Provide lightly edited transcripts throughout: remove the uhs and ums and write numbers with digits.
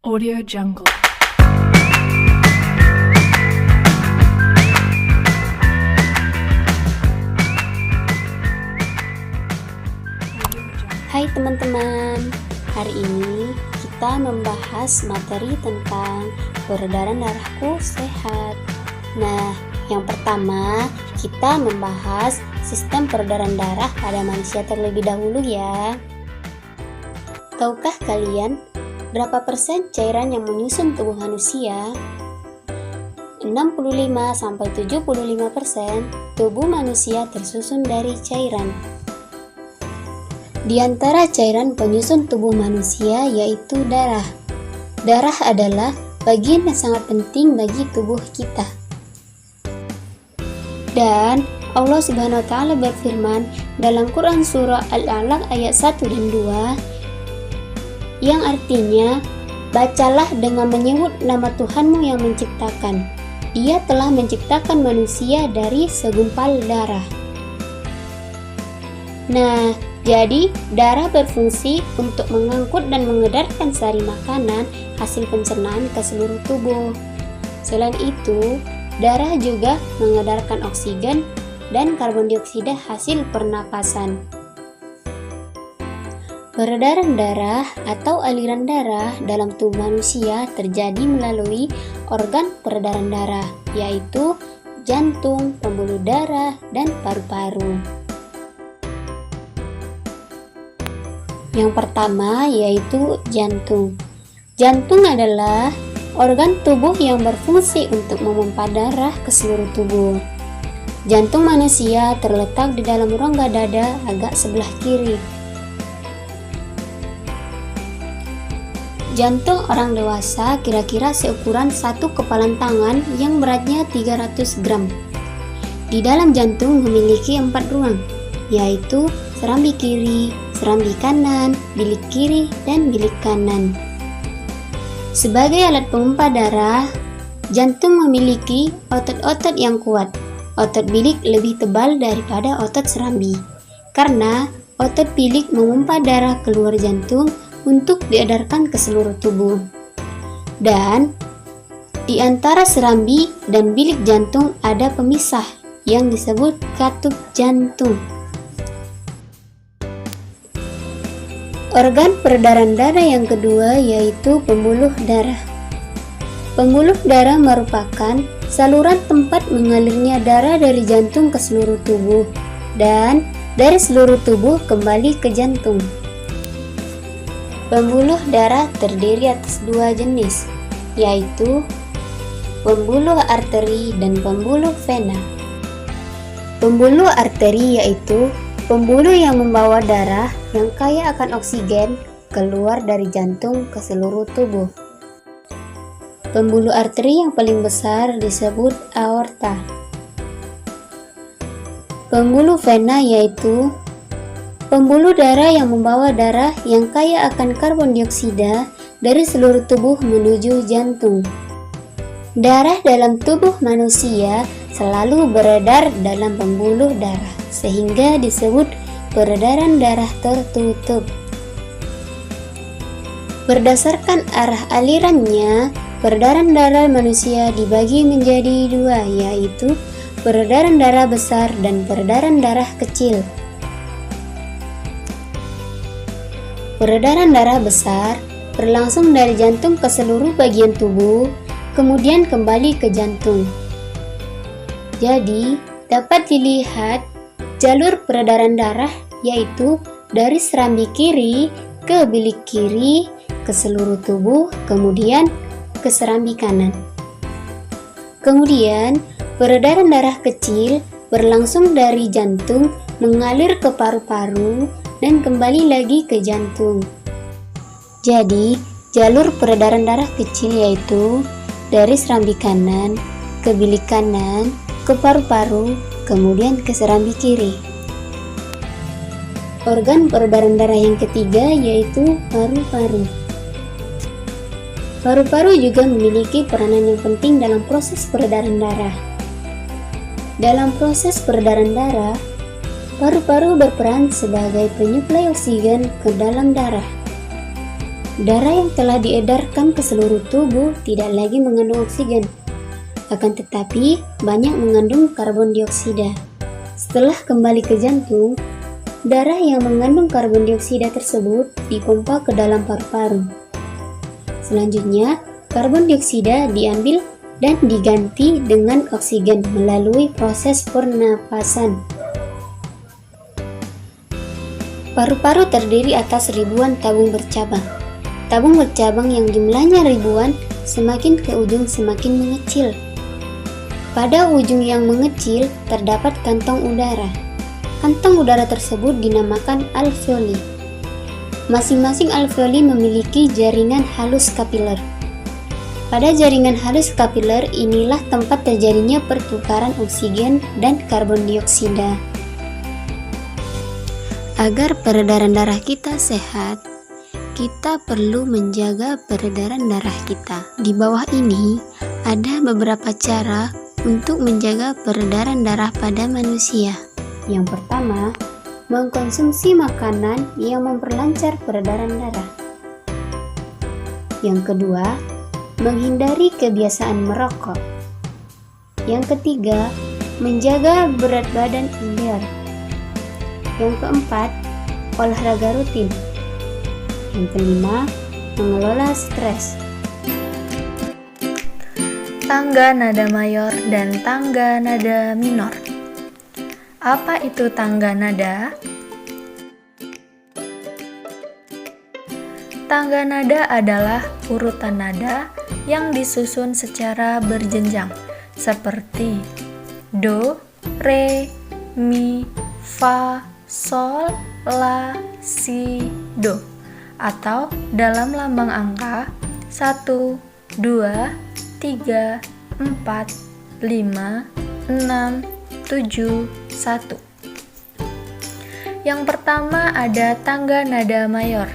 Audio Jungle. Hai teman-teman, hari ini kita membahas materi tentang peredaran darahku sehat. Nah, yang pertama kita membahas sistem peredaran darah pada manusia terlebih dahulu ya. Tahukah kalian berapa persen cairan yang menyusun tubuh manusia? 65-75% tubuh manusia tersusun dari cairan. Di antara cairan penyusun tubuh manusia yaitu darah. Darah adalah bagian yang sangat penting bagi tubuh kita. Dan Allah Subhanahu wa taala berfirman dalam Quran surah Al-Alaq ayat 1 dan 2 yang artinya, bacalah dengan menyebut nama Tuhanmu yang menciptakan. Ia telah menciptakan manusia dari segumpal darah. Nah, jadi darah berfungsi untuk mengangkut dan mengedarkan sari makanan hasil pencernaan ke seluruh tubuh. Selain itu, darah juga mengedarkan oksigen dan karbon dioksida hasil pernapasan. Peredaran darah atau aliran darah dalam tubuh manusia terjadi melalui organ peredaran darah, yaitu jantung, pembuluh darah, dan paru-paru. Yang pertama yaitu jantung. Jantung adalah organ tubuh yang berfungsi untuk memompa darah ke seluruh tubuh. Jantung manusia terletak di dalam rongga dada agak sebelah kiri. Jantung orang dewasa kira-kira seukuran satu kepalan tangan yang beratnya 300 gram. Di dalam jantung memiliki 4 ruang, yaitu serambi kiri, serambi kanan, bilik kiri, dan bilik kanan. Sebagai alat pemompa darah, jantung memiliki otot-otot yang kuat. Otot bilik lebih tebal daripada otot serambi, karena otot bilik memompa darah keluar jantung untuk diedarkan ke seluruh tubuh. Dan di antara serambi dan bilik jantung ada pemisah yang disebut katup jantung. Organ peredaran darah yang kedua yaitu pembuluh darah. Pembuluh darah merupakan saluran tempat mengalirnya darah dari jantung ke seluruh tubuh dan dari seluruh tubuh kembali ke jantung. Pembuluh darah terdiri atas 2 jenis, yaitu pembuluh arteri dan pembuluh vena. Pembuluh arteri yaitu pembuluh yang membawa darah yang kaya akan oksigen keluar dari jantung ke seluruh tubuh. Pembuluh arteri yang paling besar disebut aorta. Pembuluh vena yaitu pembuluh darah yang membawa darah yang kaya akan karbon dioksida dari seluruh tubuh menuju jantung. Darah dalam tubuh manusia selalu beredar dalam pembuluh darah, sehingga disebut peredaran darah tertutup. Berdasarkan arah alirannya, peredaran darah manusia dibagi menjadi 2, yaitu peredaran darah besar dan peredaran darah kecil. Peredaran darah besar berlangsung dari jantung ke seluruh bagian tubuh, kemudian kembali ke jantung. Jadi, dapat dilihat jalur peredaran darah yaitu dari serambi kiri ke bilik kiri, ke seluruh tubuh, kemudian ke serambi kanan. Kemudian, peredaran darah kecil berlangsung dari jantung mengalir ke paru-paru dan kembali lagi ke jantung. Jadi, jalur peredaran darah kecil yaitu dari serambi kanan ke bilik kanan, ke paru-paru, kemudian ke serambi kiri. Organ peredaran darah yang ketiga yaitu paru-paru. Paru-paru juga memiliki peranan yang penting dalam proses peredaran darah. Dalam proses peredaran darah, paru-paru berperan sebagai penyuplai oksigen ke dalam darah. Darah yang telah diedarkan ke seluruh tubuh tidak lagi mengandung oksigen, akan tetapi banyak mengandung karbon dioksida. Setelah kembali ke jantung, darah yang mengandung karbon dioksida tersebut dipompa ke dalam paru-paru. Selanjutnya, karbon dioksida diambil dan diganti dengan oksigen melalui proses pernapasan. Paru-paru terdiri atas ribuan tabung bercabang. Tabung bercabang yang jumlahnya ribuan, semakin ke ujung semakin mengecil. Pada ujung yang mengecil terdapat kantong udara. Kantong udara tersebut dinamakan alveoli. Masing-masing alveoli memiliki jaringan halus kapiler. Pada jaringan halus kapiler inilah tempat terjadinya pertukaran oksigen dan karbon dioksida. Agar peredaran darah kita sehat, kita perlu menjaga peredaran darah kita. Di bawah ini ada beberapa cara untuk menjaga peredaran darah pada manusia. Yang pertama, mengkonsumsi makanan yang memperlancar peredaran darah. Yang kedua, menghindari kebiasaan merokok. Yang ketiga, menjaga berat badan ideal. Yang keempat, olahraga rutin. Yang kelima, mengelola stres. Tangga nada mayor dan tangga nada minor. Apa itu tangga nada? Tangga nada adalah urutan nada yang disusun secara berjenjang, seperti do, re, mi, fa, sol, la, si, do, atau dalam lambang angka 1, 2, 3, 4, 5, 6, 7, 1. Yang pertama ada tangga nada mayor.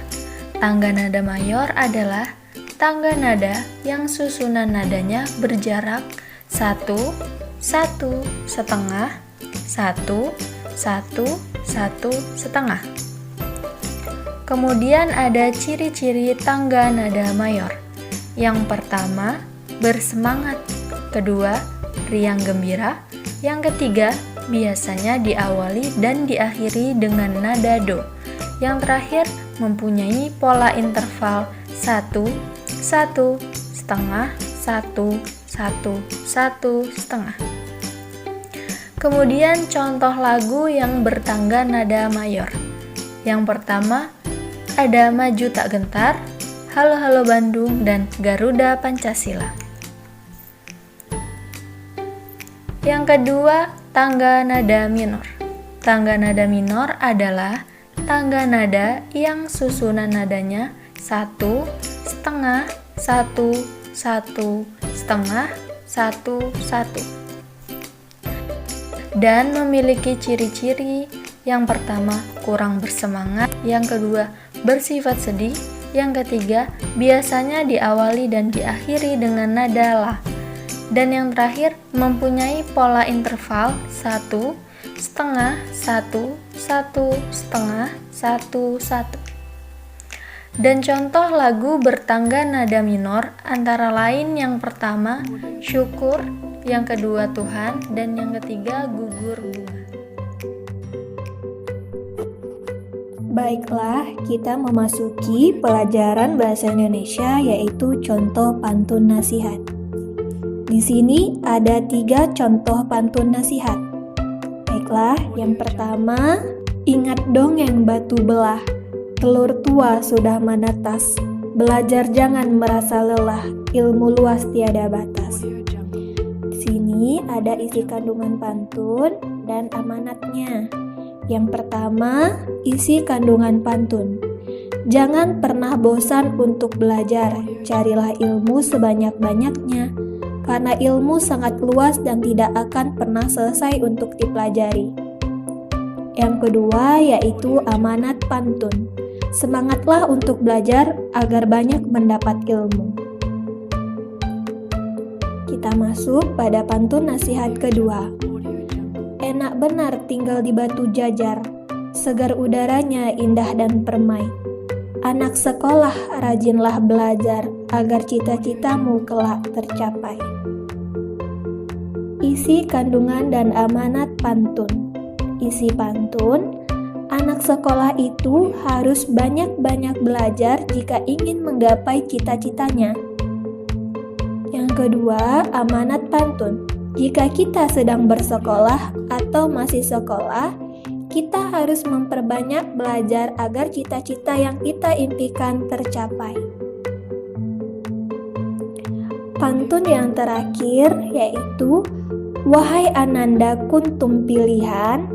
Tangga nada mayor adalah tangga nada yang susunan nadanya berjarak 1, 1, setengah, 1, 1, 1, setengah. Kemudian ada ciri-ciri tangga nada mayor. Yang pertama, bersemangat. Kedua, riang gembira. Yang ketiga, biasanya diawali dan diakhiri dengan nada do. Yang terakhir, mempunyai pola interval 1, 1, setengah, 1, 1, 1, setengah. Kemudian contoh lagu yang bertangga nada mayor. Yang pertama, ada Maju Tak Gentar, Halo Halo Bandung, dan Garuda Pancasila. Yang kedua, tangga nada minor. Tangga nada minor adalah tangga nada yang susunan nadanya 1, setengah, 1, 1, setengah, 1, 1. Dan memiliki ciri-ciri. Yang pertama, kurang bersemangat. Yang kedua, bersifat sedih. Yang ketiga, biasanya diawali dan diakhiri dengan nada la. Dan yang terakhir, mempunyai pola interval 1, setengah, 1, 1, setengah, 1, 1. Dan contoh lagu bertangga nada minor antara lain yang pertama, Syukur, yang kedua Tuhan, dan yang ketiga Gugur Bunga. Baiklah, kita memasuki pelajaran bahasa Indonesia yaitu contoh pantun nasihat. Di sini ada 3 contoh pantun nasihat. Baiklah, yang pertama, ingat dongeng batu belah, telur tua sudah menetas, belajar jangan merasa lelah, ilmu luas tiada batas. Di sini ada isi kandungan pantun dan amanatnya. Yang pertama, isi kandungan pantun. Jangan pernah bosan untuk belajar, carilah ilmu sebanyak-banyaknya, karena ilmu sangat luas dan tidak akan pernah selesai untuk dipelajari. Yang kedua, yaitu amanat pantun. Semangatlah untuk belajar agar banyak mendapat ilmu. Kita masuk pada pantun nasihat kedua. Enak benar tinggal di batu jajar, segar udaranya indah dan permai. Anak sekolah, rajinlah belajar agar cita-citamu kelak tercapai. Isi kandungan dan amanat pantun. Isi pantun, anak sekolah itu harus banyak-banyak belajar jika ingin menggapai cita-citanya. Yang kedua, amanat pantun. Jika kita sedang bersekolah atau masih sekolah, kita harus memperbanyak belajar agar cita-cita yang kita impikan tercapai. Pantun yang terakhir yaitu, wahai Ananda kuntum pilihan,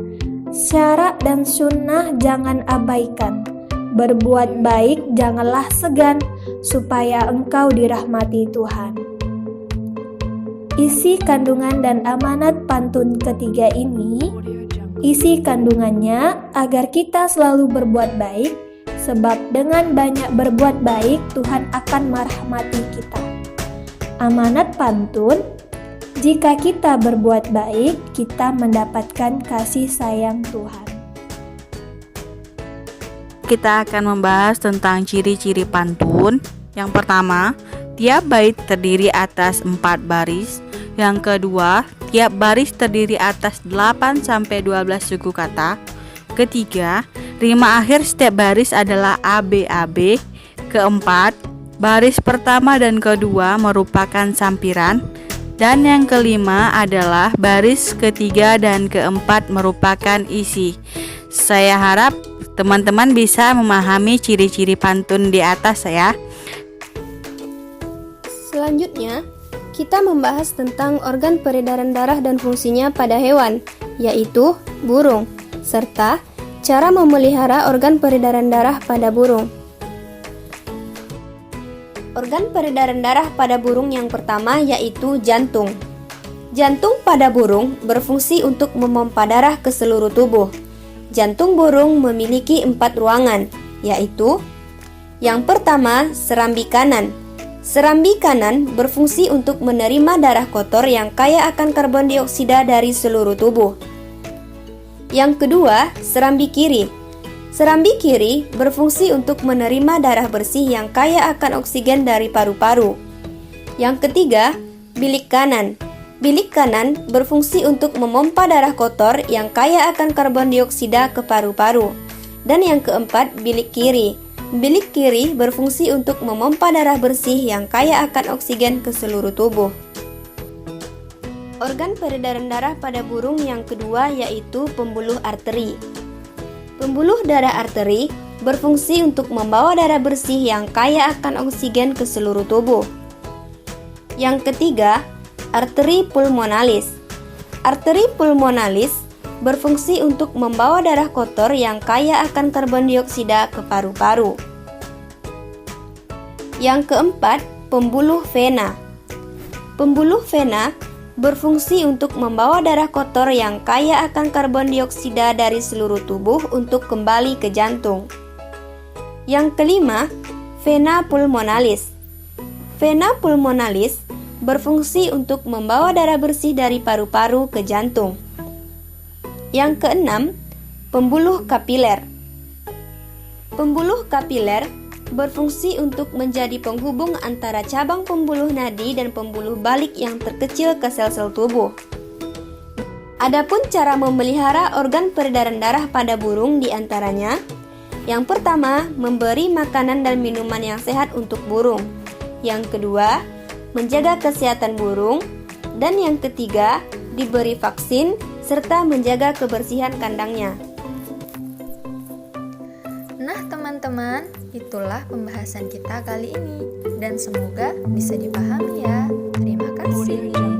syarak dan sunnah jangan abaikan. Berbuat baik janganlah segan, supaya engkau dirahmati Tuhan. Isi kandungan dan amanat pantun ketiga ini, isi kandungannya agar kita selalu berbuat baik, sebab dengan banyak berbuat baik Tuhan akan merahmati kita. Amanat pantun, jika kita berbuat baik, kita mendapatkan kasih sayang Tuhan. Kita akan membahas tentang ciri-ciri pantun. Yang pertama, tiap bait terdiri atas 4 baris. Yang kedua, tiap baris terdiri atas 8-12 suku kata. Ketiga, rima akhir setiap baris adalah ABAB. Keempat, baris pertama dan kedua merupakan sampiran. Dan yang kelima adalah baris ketiga dan keempat merupakan isi. Saya harap teman-teman bisa memahami ciri-ciri pantun di atas ya. Selanjutnya, kita membahas tentang organ peredaran darah dan fungsinya pada hewan, yaitu burung, serta cara memelihara organ peredaran darah pada burung. Organ peredaran darah pada burung yang pertama yaitu jantung. Jantung pada burung berfungsi untuk memompa darah ke seluruh tubuh. Jantung burung memiliki 4 ruangan, yaitu yang pertama, serambi kanan. Serambi kanan berfungsi untuk menerima darah kotor yang kaya akan karbon dioksida dari seluruh tubuh. Yang kedua, serambi kiri. Serambi kiri berfungsi untuk menerima darah bersih yang kaya akan oksigen dari paru-paru. Yang ketiga, bilik kanan. Bilik kanan berfungsi untuk memompa darah kotor yang kaya akan karbon dioksida ke paru-paru. Dan yang keempat, bilik kiri. Bilik kiri berfungsi untuk memompa darah bersih yang kaya akan oksigen ke seluruh tubuh. Organ peredaran darah pada burung yang kedua yaitu pembuluh arteri. Pembuluh darah arteri berfungsi untuk membawa darah bersih yang kaya akan oksigen ke seluruh tubuh. Yang ketiga, arteri pulmonalis. Arteri pulmonalis berfungsi untuk membawa darah kotor yang kaya akan karbon dioksida ke paru-paru. Yang keempat, pembuluh vena. Pembuluh vena berfungsi untuk membawa darah kotor yang kaya akan karbon dioksida dari seluruh tubuh untuk kembali ke jantung. Yang kelima, vena pulmonalis. Vena pulmonalis berfungsi untuk membawa darah bersih dari paru-paru ke jantung. Yang keenam, pembuluh kapiler. Pembuluh kapiler berfungsi untuk menjadi penghubung antara cabang pembuluh nadi dan pembuluh balik yang terkecil ke sel-sel tubuh. Adapun cara memelihara organ peredaran darah pada burung diantaranya, yang pertama, memberi makanan dan minuman yang sehat untuk burung. Yang kedua, menjaga kesehatan burung. Dan yang ketiga, diberi vaksin serta menjaga kebersihan kandangnya. Nah teman-teman, itulah pembahasan kita kali ini dan semoga bisa dipahami ya. Terima kasih.